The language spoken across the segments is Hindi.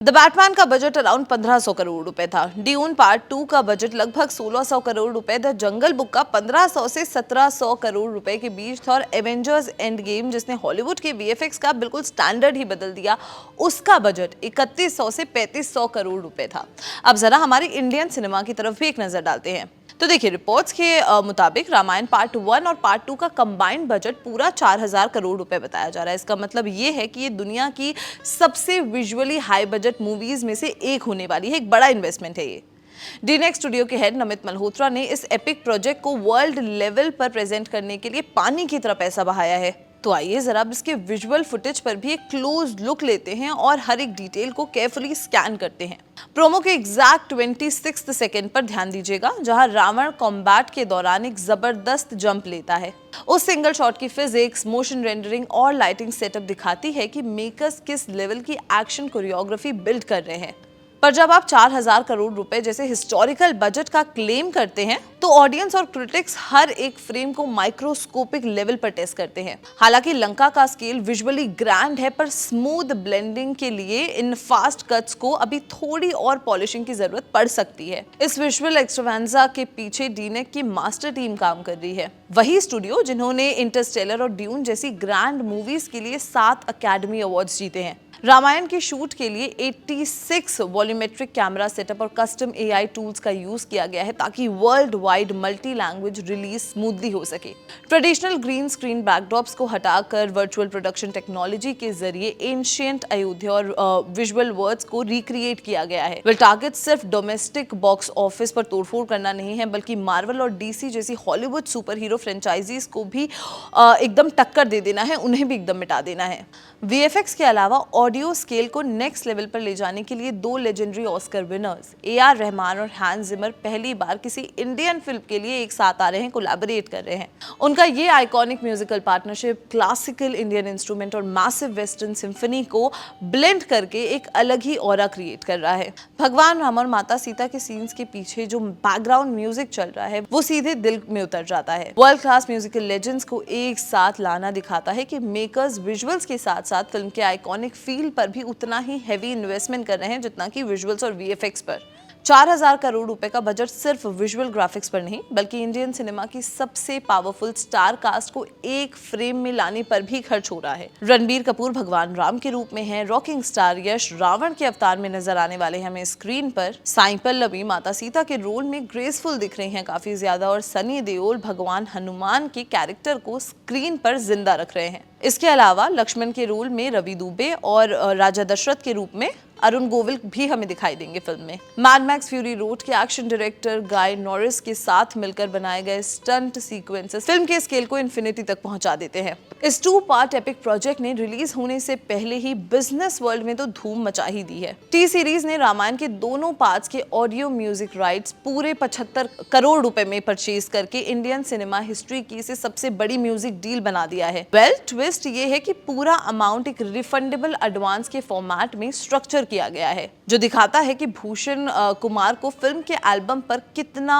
द बैटमैन का बजट अराउंड 1500 करोड़ रुपए था। ड्यून पार्ट 2 का बजट लगभग 1600 करोड़ रुपए, द जंगल बुक का 1500 से 1700 करोड़ रुपए के बीच था और एवेंजर्स एंड गेम, जिसने हॉलीवुड के वीएफएक्स का बिल्कुल स्टैंडर्ड ही बदल दिया, उसका बजट 3100 से 3500 करोड़ रुपए था। अब जरा हमारी इंडियन सिनेमा की तरफ भी एक नजर डालते हैं। तो देखिए, रिपोर्ट्स के मुताबिक रामायण पार्ट 1 और पार्ट 2 का कंबाइंड बजट पूरा 4000 करोड़ रुपए बताया जा रहा है। इसका मतलब ये है कि ये दुनिया की सबसे विजुअली हाई बजट मूवीज में से एक होने वाली है। एक बड़ा इन्वेस्टमेंट है ये। डीनेक्स स्टूडियो के हेड नमित मल्होत्रा ने इस एपिक प्रोजेक्ट को वर्ल्ड लेवल पर प्रेजेंट करने के लिए पानी की तरह पैसा बहाया है। तो आइए जरा अब इसके विजुअल फुटेज पर भी एक क्लोज लुक लेते हैं और हर एक डिटेल को केयरफुली स्कैन करते हैं। प्रोमो के एग्जैक्ट 26 सेकंड पर ध्यान दीजिएगा, जहां रावण कॉम्बैट के दौरान एक जबरदस्त जंप लेता है। उस सिंगल शॉट की फिजिक्स, मोशन रेंडरिंग और लाइटिंग सेटअप दिखाती है कि मेकर्स किस लेवल की एक्शन कोरियोग्राफी बिल्ड कर रहे हैं। पर जब आप 4000 करोड़ रुपए जैसे हिस्टोरिकल बजट का क्लेम करते हैं, तो ऑडियंस और क्रिटिक्स हर एक फ्रेम को माइक्रोस्कोपिक लेवल पर टेस्ट करते हैं। हालांकि लंका का स्केल विजुअली ग्रैंड है, पर स्मूथ ब्लेंडिंग के लिए इन फास्ट कट्स को अभी थोड़ी और पॉलिशिंग की जरूरत पड़ सकती है। इस विजुअल एक्सट्रावेंजा के पीछे डीनेक की मास्टर टीम काम कर रही है। वही स्टूडियो जिन्होंने इंटरस्टेलर और ड्यून जैसी ग्रैंड मूवीज के लिए 7 अकेडमी अवार्ड्स जीते हैं। रामायण के शूट के लिए 86 वॉल्यूमेट्रिक कैमरा सेटअप और कस्टम एआई टूल्स का यूज किया गया है, ताकि world wide multi language release smoothly हो सके। ट्रेडिशनल ग्रीन स्क्रीन बैकड्रॉप्स को हटाकर वर्चुअल प्रोडक्शन टेक्नोलॉजी के जरिए एंशिएंट अयोध्या और विजुअल वर्ड्स को रिक्रिएट किया गया है। वेल, टारगेट सिर्फ डोमेस्टिक बॉक्स ऑफिस पर तोड़फोड़ करना नहीं है, बल्कि मार्वल और डीसी जैसी हॉलीवुड सुपर हीरो फ्रेंचाइजीज को भी एकदम टक्कर दे देना है, उन्हें भी एकदम मिटा देना है। वीएफएक्स के अलावा ऑडियो स्केल को नेक्स्ट लेवल पर ले जाने के लिए 2 legendary Oscar winners AR Rahman और हैंस जिमर पहली बार किसी इंडियन फिल्म के लिए एक साथ आ रहे हैं, कोलैबोरेट कर रहे हैं। उनका ये iconic musical partnership classical Indian instrument और मैसिव वेस्टर्न सिम्फनी को ब्लेंड करके एक अलग ही ऑरा क्रिएट कर रहा है। भगवान राम और माता सीता के सीन्स के पीछे जो बैकग्राउंड म्यूजिक चल रहा है, वो सीधे दिल में उतर जाता है। वर्ल्ड क्लास म्यूजिकल लेजेंड्स को एक साथ लाना दिखाता है कि मेकर्स विजुअल्स के साथ साथ फिल्म के आइकॉनिक फील पर भी उतना ही हैवी इन्वेस्टमेंट कर रहे हैं जितना कि विजुअल्स और वीएफएक्स पर। 4000 करोड़ रुपए का बजट सिर्फ विजुअल ग्राफिक्स पर नहीं, बल्कि इंडियन सिनेमा की सबसे पावरफुल स्टार कास्ट को एक फ्रेम में लाने पर भी खर्च हो रहा है। रणबीर कपूर भगवान राम के रूप में है, रॉकिंग स्टार यश रावण के अवतार में नजर आने वाले हैं हमें स्क्रीन पर, साई पल्लवी माता सीता के रोल में ग्रेसफुल दिख रही हैं काफी ज्यादा, और सनी देओल भगवान हनुमान के कैरेक्टर को स्क्रीन पर जिंदा रख रहे हैं। इसके अलावा लक्ष्मण के रोल में रवि दुबे और राजा दशरथ के रूप में अरुण गोविल भी हमें दिखाई देंगे फिल्म में। मैड मैक्स फ्यूरी रोड के एक्शन डायरेक्टर गाय नॉरिस के साथ मिलकर बनाए गए स्टंट सीक्वेंसेस फिल्म के स्केल को इन्फिनिटी तक पहुंचा देते हैं। इस 2 पार्ट एपिक प्रोजेक्ट ने रिलीज होने से पहले ही बिजनेस वर्ल्ड में तो धूम मचा ही दी है। टी सीरीज ने रामायण के दोनों पार्ट्स के ऑडियो म्यूजिक राइट्स पूरे 75 करोड़ रुपए में परचेज करके इंडियन सिनेमा हिस्ट्री की इसे सबसे बड़ी म्यूजिक डील बना दिया है। वेल, ट्विस्ट ये है कि पूरा अमाउंट एक रिफंडेबल एडवांस के फॉर्मेट में स्ट्रक्चर किया गया है, जो दिखाता है कि भूषण कुमार को फिल्म के एल्बम पर कितना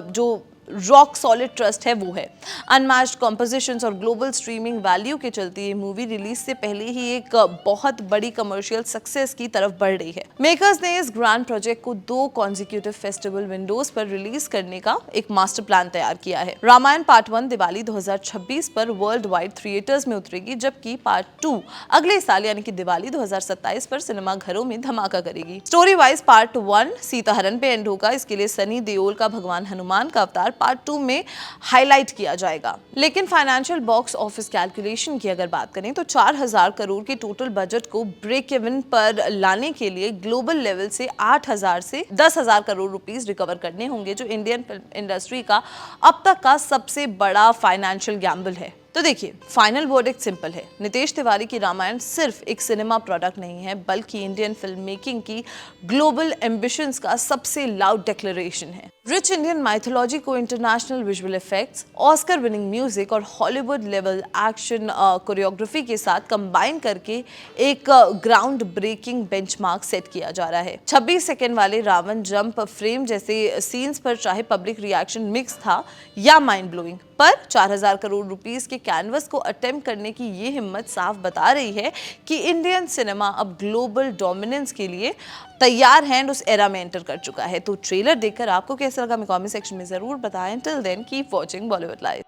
जो रॉक सॉलिड ट्रस्ट है वो है। अनमैच्ड कॉम्पोजिशंस और ग्लोबल स्ट्रीमिंग वैल्यू के चलते ये मूवी रिलीज से पहले ही एक बहुत बड़ी कमर्शियल सक्सेस की तरफ बढ़ रही है। मेकर्स ने इस ग्रैंड प्रोजेक्ट को 2 कॉन्जिक्यूटिव फेस्टिवल विंडोज पर रिलीज करने का एक मास्टर प्लान तैयार किया है। रामायण पार्ट 1 दिवाली 2026 पर वर्ल्ड वाइड थिएटर्स में उतरेगी, जबकि पार्ट 2 अगले साल यानी कि दिवाली 2027 पर सिनेमा घरों में धमाका करेगी। स्टोरी वाइज पार्ट 1 सीताहरण पे एंड होगा। इसके लिए सनी देओल का भगवान हनुमान का अवतार पार्ट 2 में हाईलाइट किया जाएगा। लेकिन फाइनेंशियल बॉक्स ऑफिस कैलकुलेशन की अगर बात करें तो 4000 करोड़ के टोटल बजट को ब्रेक इवन पर लाने के लिए ग्लोबल लेवल से 8000 से 10000 करोड़ रुपीस रिकवर करने होंगे, जो इंडियन फिल्म इंडस्ट्री का अब तक का सबसे बड़ा फाइनेंशियल गैम्बल है। तो देखिए, फाइनल वर्डिक्ट सिंपल है। नितेश तिवारी की रामायण सिर्फ एक सिनेमा प्रोडक्ट नहीं है, बल्कि इंडियन फिल्म मेकिंग की ग्लोबल एम्बिशंस का सबसे लाउड डिक्लेरेशन है। रिच इंडियन माइथोलॉजी को international visual effects, Oscar winning music और हॉलीवुड लेवल एक्शन कोरियोग्राफी के साथ कंबाइन करके एक ग्राउंड ब्रेकिंग बेंचमार्क सेट किया जा रहा है। 26 सेकेंड वाले रावण जंप फ्रेम जैसे सीन्स पर चाहे पब्लिक रिएक्शन मिक्स था या माइंड ब्लोइंग, पर 4000 करोड़ रुपीस के कैनवस को अटेम्प्ट करने की ये हिम्मत साफ बता रही है कि इंडियन सिनेमा अब ग्लोबल डोमिनेंस के लिए तैयार है, उस एरा में एंटर कर चुका है। तो ट्रेलर देखकर आपको कैसा लगा, हमें कमेंट सेक्शन में जरूर बताएं। Till then keep watching Bollywood live.